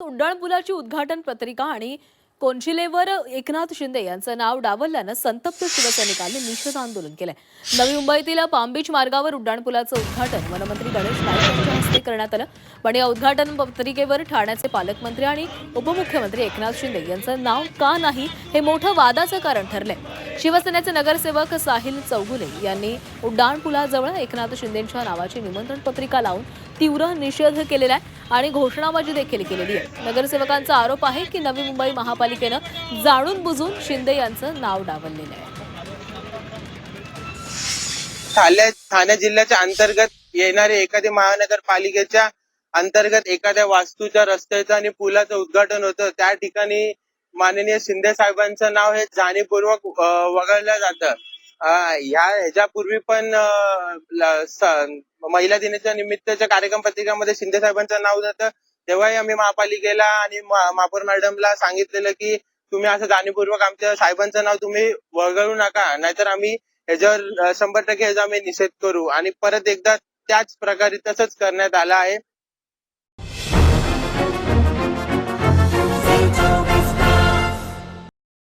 उड्डाणपुलाची उद्घाटन पत्रिका आणि कोनशिलेवर एकनाथ शिंदे यांचं नाव डावलल्यानं संतप्त शिवसैनिकांनी निषेध आंदोलन केलंय. नवी मुंबईतील पाम बीच मार्गावर उड्डाणपुलाचं उद्घाटन वनमंत्री गणेश नाईक यांच्या हस्ते करण्यात आलं. पण या उद्घाटन पत्रिकेवर ठाण्याचे पालकमंत्री आणि उपमुख्यमंत्री एकनाथ शिंदे यांचं नाव का नाही हे मोठं वादाचं कारण ठरलंय. शिवसेनेचे नगरसेवक साहिल चौगुले यांनी उड्डाणपुलाजवळ एकनाथ शिंदेंच्या नावाची निमंत्रण पत्रिका लावून तीव्र निषेध केलेला आहे आणि घोषणाबाजी देखील केलेली आहे. नगरसेवकांचा आरोप आहे की नवी मुंबई महापालिकेनं जाणून बुजून शिंदे यांचं नाव डावललेलं आहे. ठाणे जिल्ह्याच्या अंतर्गत येणारे एखाद्या महानगरपालिकेच्या अंतर्गत एखाद्या वास्तूच्या रस्त्याचं आणि पुलाचं उद्घाटन होतं, त्या ठिकाणी माननीय शिंदे साहेबांचं नाव हे जाणीवपूर्वक वगळलं जातं. ह्याच्यापूर्वी पण महिला दिनाच्या निमित्तच्या कार्यक्रम पत्रिकामध्ये शिंदे साहेबांचं नाव जातं. तेव्हाही आम्ही महापालिकेला आणि महापौर मॅडमला सांगितलेलं की तुम्ही असं जाणीवपूर्वक आमच्या साहेबांचं नाव तुम्ही वगळू नका, नाहीतर आम्ही ह्याच्यावर 100% ह्याचा आम्ही निषेध करू. आणि परत एकदा त्याच प्रकारे तसंच करण्यात आलं आहे.